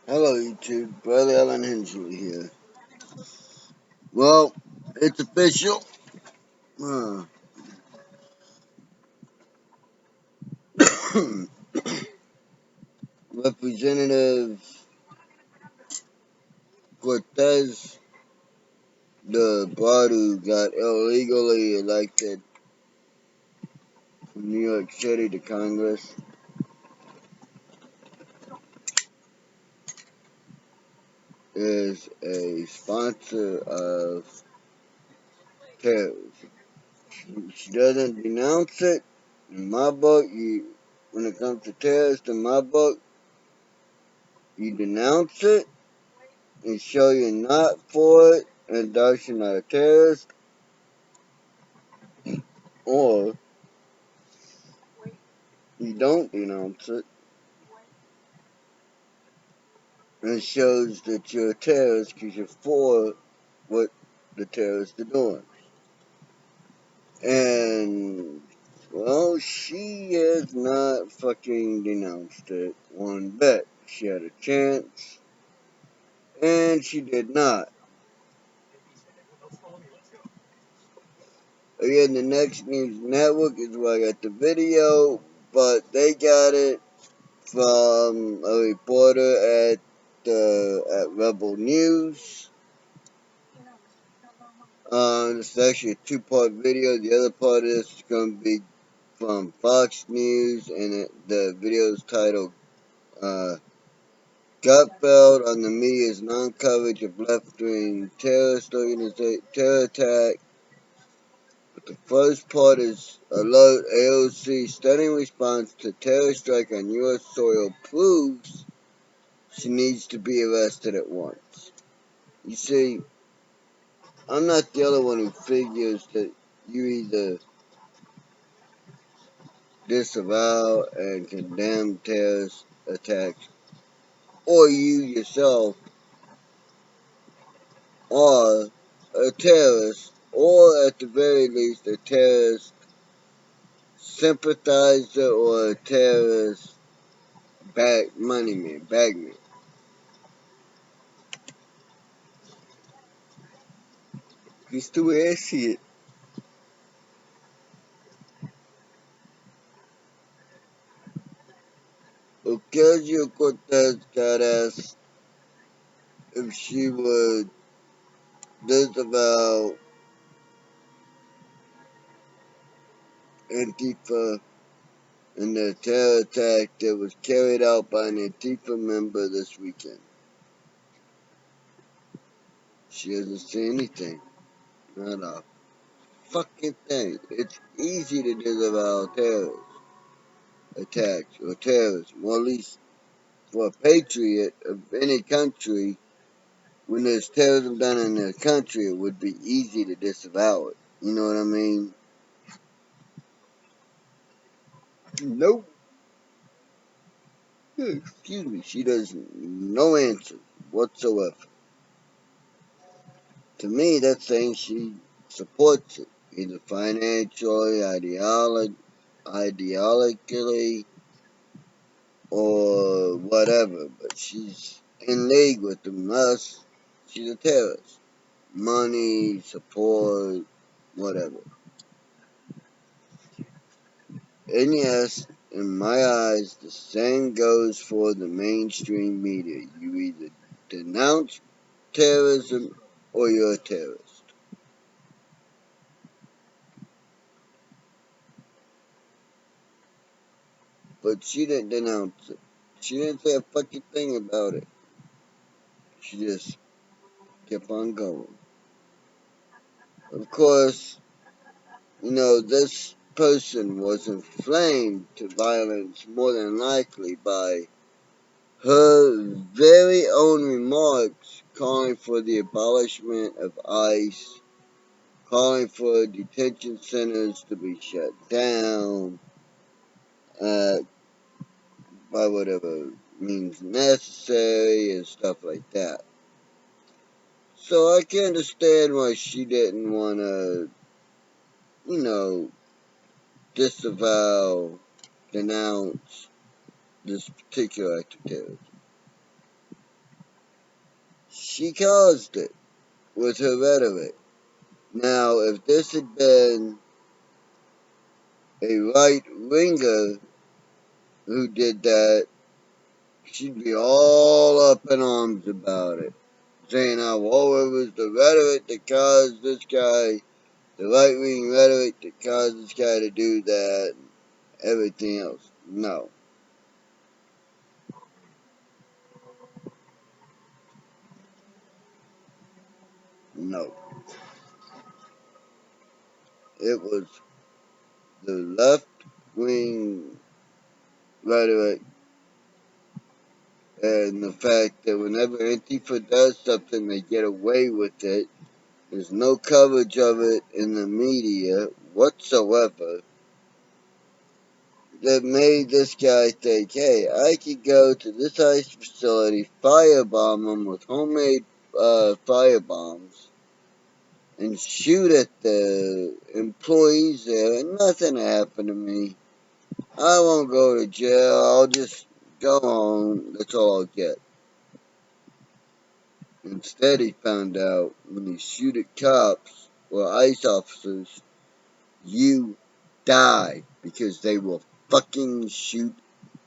Hello YouTube, Brother Alan Hensley here. Well, it's official. Uh, Representative Cortez, the broad who got illegally elected from New York City to Congress, is a sponsor of terrorism. She doesn't denounce it. In my book, when it comes to terrorists, in my book, you denounce it and show you're not for it, and thus you're not a terrorist, or you don't denounce it, and it shows that you're a terrorist because you're for what the terrorists are doing. And, well, she has not fucking denounced it one bit. She had a chance, and she did not. Again, the Next News Network is where I got the video, but they got it from a reporter at Rebel News. It's actually a two-part video. The other part of this is going to be from Fox News, and the video is titled Gutfeld on the media's non-coverage of left-wing terror attack. But the first part is alert AOC stunning response to terror strike on U.S. soil proves she needs to be arrested at once. You see, I'm not the only one who figures that you either disavow and condemn terrorist attacks, or you yourself are a terrorist, or at the very least a terrorist sympathizer or a terrorist bagman. It's the way I see it. Ocasio-Cortez got asked if she would disavow Antifa and the terror attack that was carried out by an Antifa member this weekend. She doesn't say anything. Not a fucking thing. It's easy to disavow terrorist attacks or terrorism, or at least for a patriot of any country, when there's terrorism done in their country, it would be easy to disavow it. You know what I mean? Nope. Excuse me. She does no answer whatsoever. To me, that's saying she supports it, either financially, ideologically, or whatever. But she's in league with them. Thus, she's a terrorist. Money, support, whatever. And yes, in my eyes, the same goes for the mainstream media. You either denounce terrorism or you're a terrorist. But she didn't denounce it. She didn't say a fucking thing about it. She just kept on going. Of course, this person was inflamed to violence more than likely by her very own remarks calling for the abolishment of ICE, calling for detention centers to be shut down uh, by whatever means necessary and stuff like that. So I can understand why she didn't want to, you know, disavow, denounce this particular act of terrorism. She caused it with her rhetoric. Now, if this had been a right winger who did that, she'd be all up in arms about it, saying how, oh, it was the rhetoric that caused this guy, the right wing rhetoric that caused this guy to do that, and everything else. No. No. It was the left wing rhetoric and the fact that whenever Antifa does something, they get away with it. There's no coverage of it in the media whatsoever that made this guy think, hey, I could go to this ICE facility, firebomb them with homemade fire bombs, and shoot at the employees there, and nothing happened to me. I won't go to jail. I'll just go home. That's all I'll get. Instead, he found out when you shoot at cops or ICE officers, you die because they will fucking shoot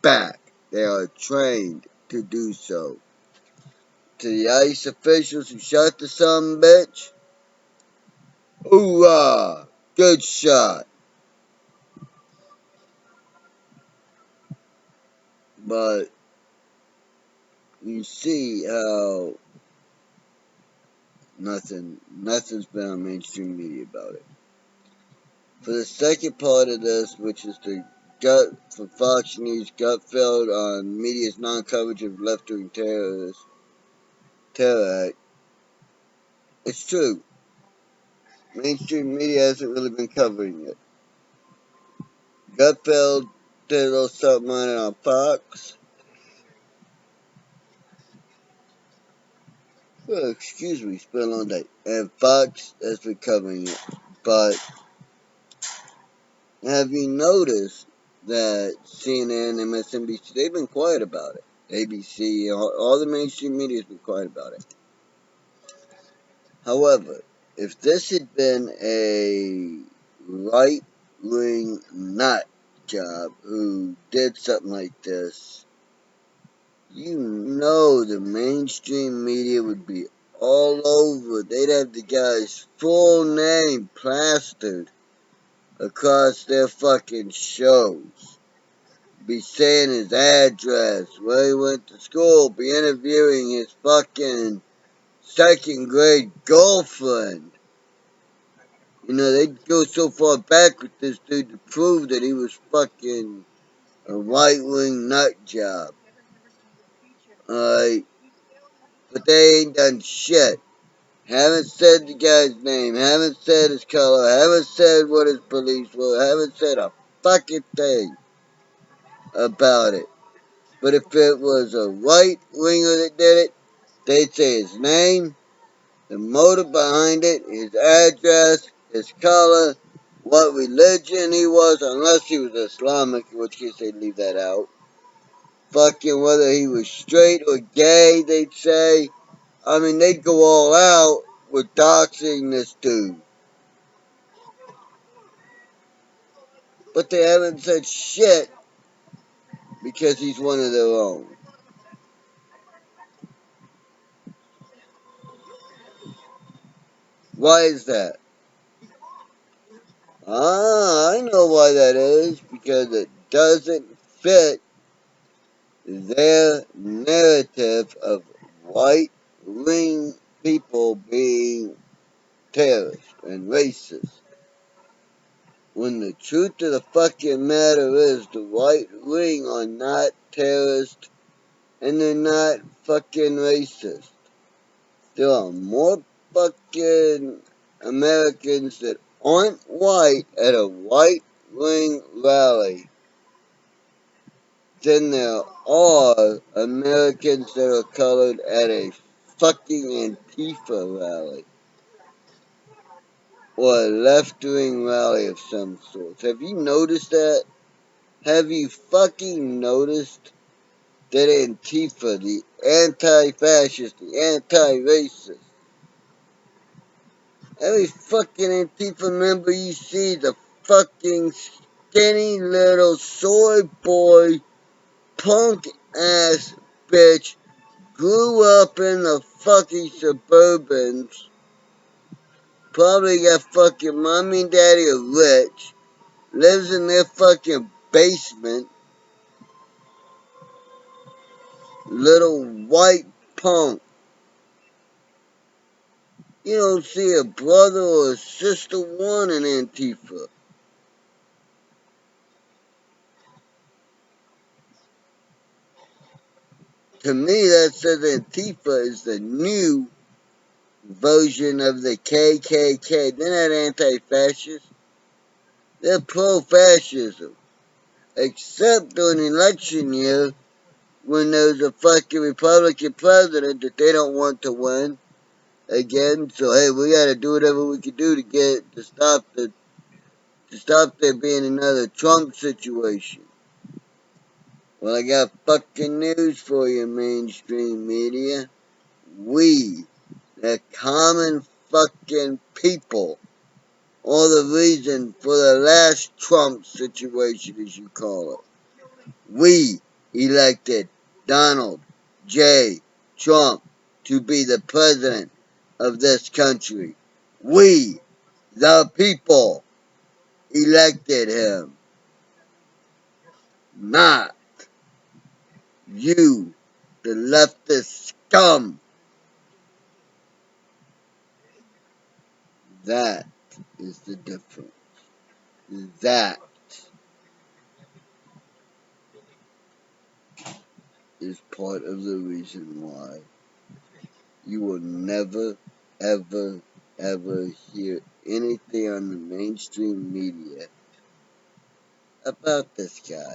back. They are trained to do so. To the ICE officials who shot the son bitch, hoorah! Good shot. But you see how nothing's been on mainstream media about it. For the second part of this, which is the gut for Fox News, Gutfeld on media's non-coverage of left-wing terror act, it's true. Mainstream media hasn't really been covering it. Gutfeld did a little something on it on Fox. Well, excuse me, it's been a long day. And Fox has been covering it. But have you noticed that CNN, MSNBC, they've been quiet about it? ABC, all the mainstream media has been quiet about it. However, if this had been a right-wing nut job who did something like this, you know the mainstream media would be all over. They'd have the guy's full name plastered across their fucking shows. Be saying his address, where he went to school, be interviewing his fucking second grade girlfriend. You know, they'd go so far back with this dude to prove that he was fucking a right wing nut job. Alright? But they ain't done shit. Haven't said the guy's name, haven't said his color, haven't said what his beliefs were, haven't said a fucking thing about it. But if it was a right winger that did it, they'd say his name, the motive behind it, his address, his color, what religion he was, unless he was Islamic, in which case they'd leave that out. Fucking whether he was straight or gay, they'd say. I mean, they'd go all out with doxing this dude. But they haven't said shit because he's one of their own. Why is that? I know why that is. Because it doesn't fit their narrative of white wing people being terrorists and racist. When the truth of the fucking matter is the right wing are not terrorists and they're not fucking racist. There are more fucking Americans that aren't white at a white wing rally than there are Americans that are colored at a fucking Antifa rally or a left wing rally of some sort. Have you noticed that? Have you fucking noticed? that Antifa, the anti-fascist, the anti-racist, every fucking Antifa member you see is a fucking skinny little soy boy, punk ass bitch, grew up in the fucking suburbans, probably got fucking mommy and daddy are rich, lives in their fucking basement, little white punk. You don't see a brother or a sister one in Antifa. To me, that says Antifa is the new version of the KKK. They're not anti-fascist. They're pro-fascism. Except during election year, when there's a fucking Republican president that they don't want to win again. So hey, we gotta do whatever we can do to get to stop there being another Trump situation. Well, I got fucking news for you, mainstream media. We, the common fucking people, are the reason for the last Trump situation, as you call it. We elected Donald J. Trump to be the president of this country. We, the people, elected him, not you, the leftist scum. That is the difference. That is part of the reason why you will never, ever, ever hear anything on the mainstream media about this guy.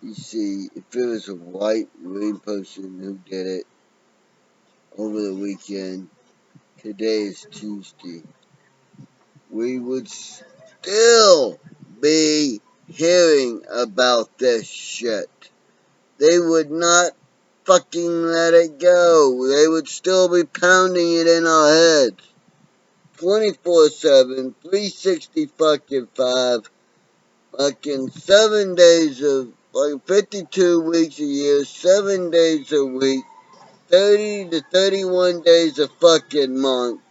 You see, if it was a white Marine person who did it over the weekend, today is Tuesday, we would still be hearing about this shit. They would not fucking let it go. They would still be pounding it in our heads. 24/7, 360 fucking 5, fucking 7 days of, like 52 weeks a year, 7 days a week, 30 to 31 days a fucking month.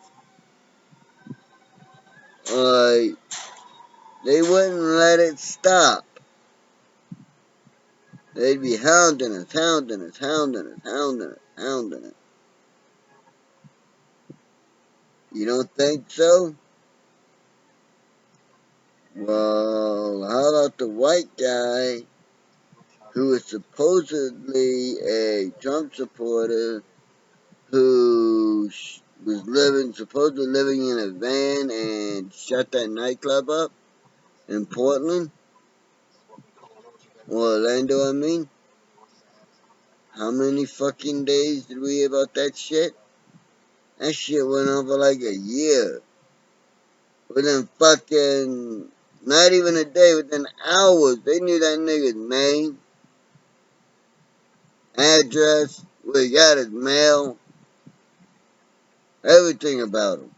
Alright, they wouldn't let it stop. They'd be hounding us, hounding us, hounding us, hounding us, hounding us. You don't think so? Well, how about the white guy who is supposedly a Trump supporter who was supposedly living in a van and shut that nightclub up in Portland? Or Orlando, I mean. How many fucking days did we hear about that shit? That shit went on for like a year. Within fucking, not even a day, within hours, they knew that nigga's name, address, where he got his mail, everything about him.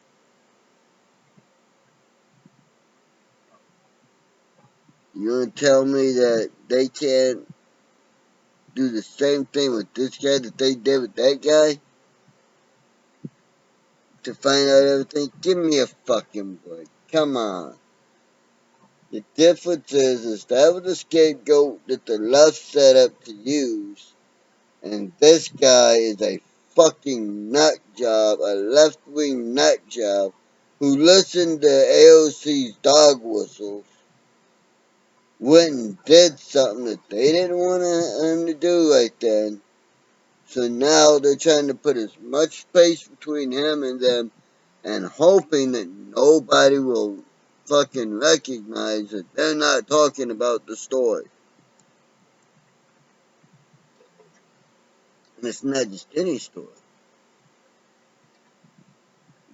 You gonna tell me that they can't do the same thing with this guy that they did with that guy? To find out everything? Give me a fucking break. Come on. The difference is that was a scapegoat that the left set up to use, and this guy is a fucking nut job, a left-wing nut job, who listened to AOC's dog whistles, went and did something that they didn't want him to do right then. So now they're trying to put as much space between him and them and hoping that nobody will fucking recognize that they're not talking about the story. And it's not just any story.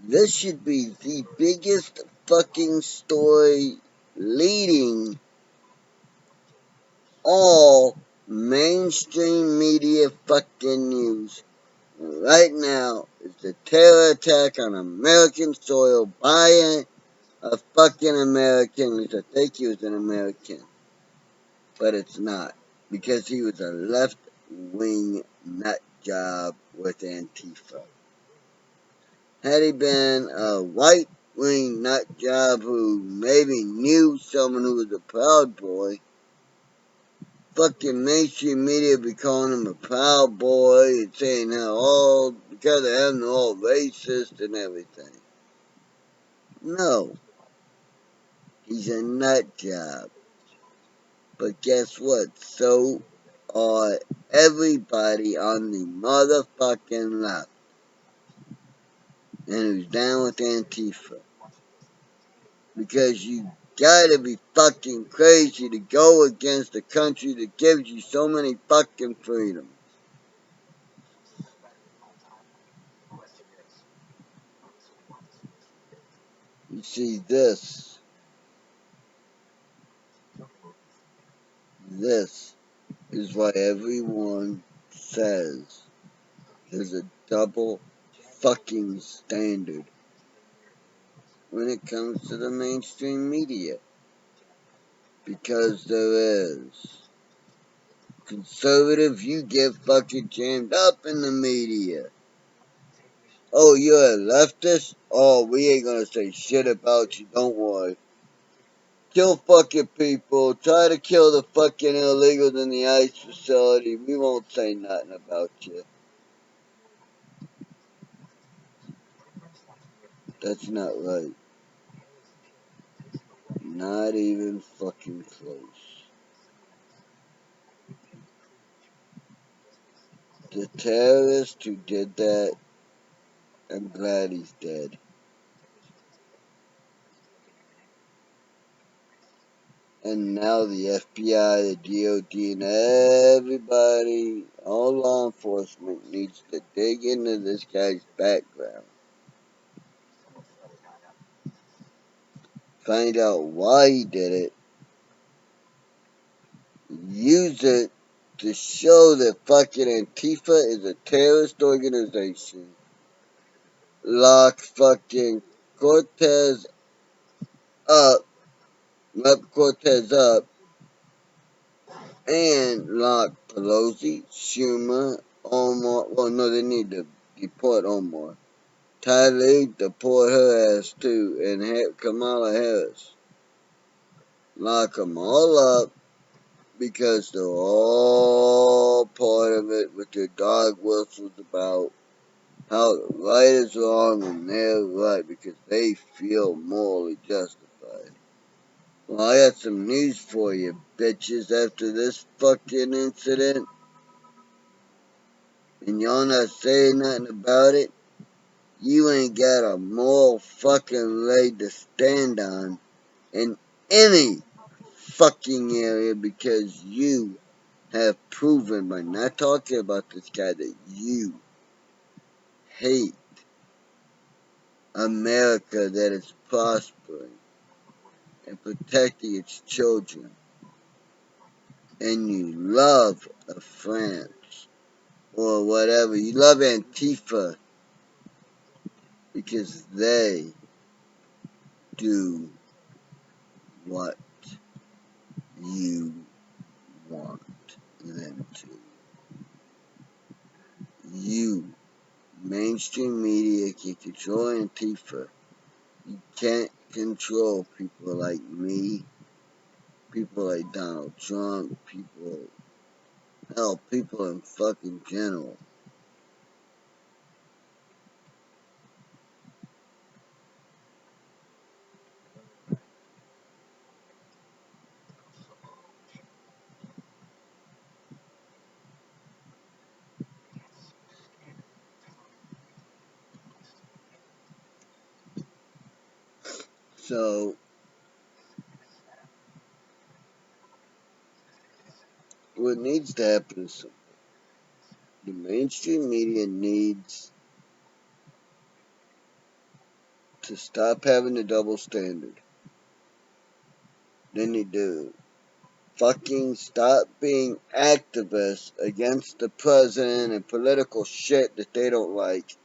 This should be the biggest fucking story leading all mainstream media fucking news right now is the terror attack on American soil by a fucking American. At least I think he was an American, but it's not, because he was a left-wing nut job with Antifa. Had he been a right-wing nut job who maybe knew someone who was a Proud Boy, fucking mainstream media be calling him a Proud Boy and saying how all, because of him, they're all racist and everything. No, he's a nut job. But guess what? So are everybody on the motherfucking left. And who's down with Antifa. Because you gotta be fucking crazy to go against a country that gives you so many fucking freedoms. You see, this is why everyone says there's a double fucking standard when it comes to the mainstream media. Because there is. Conservative, you get fucking jammed up in the media. Oh, you're a leftist? Oh, we ain't gonna say shit about you, don't worry. Kill fucking people, try to kill the fucking illegals in the ICE facility, we won't say nothing about you. That's not right. Not even fucking close. The terrorist who did that, I'm glad he's dead. And now the FBI, the DOD, and everybody, all law enforcement needs to dig into this guy's background. Find out why he did it. Use it to show that fucking Antifa is a terrorist organization. Lock fucking Cortez up, lock Cortez up, and lock Pelosi, Schumer, Omar. Well, no, they need to deport Omar. Tlaib, deport her ass too, and Kamala Harris. Lock them all up because they're all part of it with their dog whistles about how the right is wrong and they're right because they feel morally justified. Well, I got some news for you, bitches. After this fucking incident, and y'all not saying nothing about it, you ain't got a moral fucking leg to stand on in any fucking area because you have proven by not talking about this guy that you hate America that is prospering and protecting its children. And you love France or whatever. You love Antifa because they do what you want them to. You, mainstream media, can control Antifa. You can't control people like me, people like Donald Trump, hell, people in fucking general. So, what needs to happen is the mainstream media needs to stop having a double standard. They need to fucking stop being activists against the president and political shit that they don't like.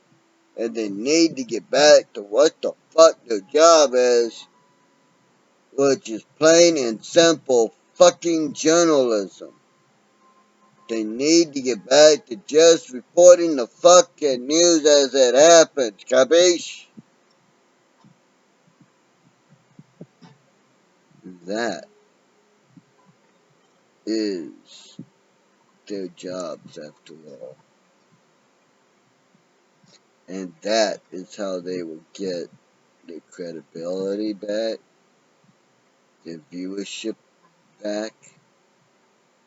And they need to get back to what the fuck their job is, which is plain and simple fucking journalism. They need to get back to just reporting the fucking news as it happens, capiche? That is their jobs after all. And that is how they will get their credibility back, their viewership back.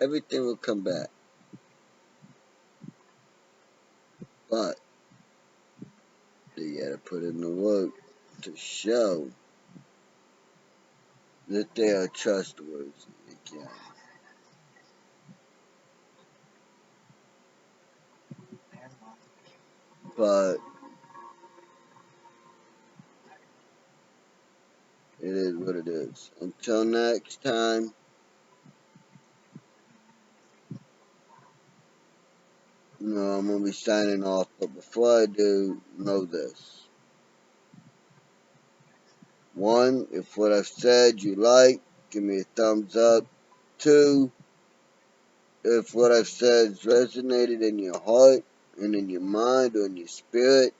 Everything will come back. But they gotta put in the work to show that they are trustworthy again. But it is what it is. Until next time, I'm gonna be signing off. But before I do, know this. One, if what I've said you like, give me a thumbs up. Two, if what I've said has resonated in your heart and in your mind or in your spirit,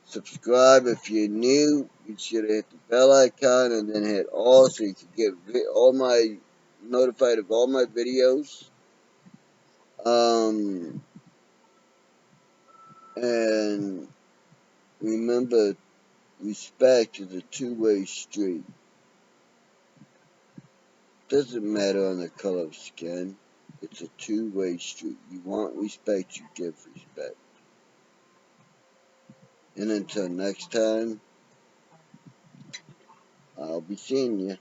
subscribe. If you're new, you should hit the bell icon and then hit all so you can get all my notified of all my videos. And remember, respect is a two-way street. Doesn't matter on the color of skin. It's a two-way street. You want respect, you give respect. And until next time, I'll be seeing you.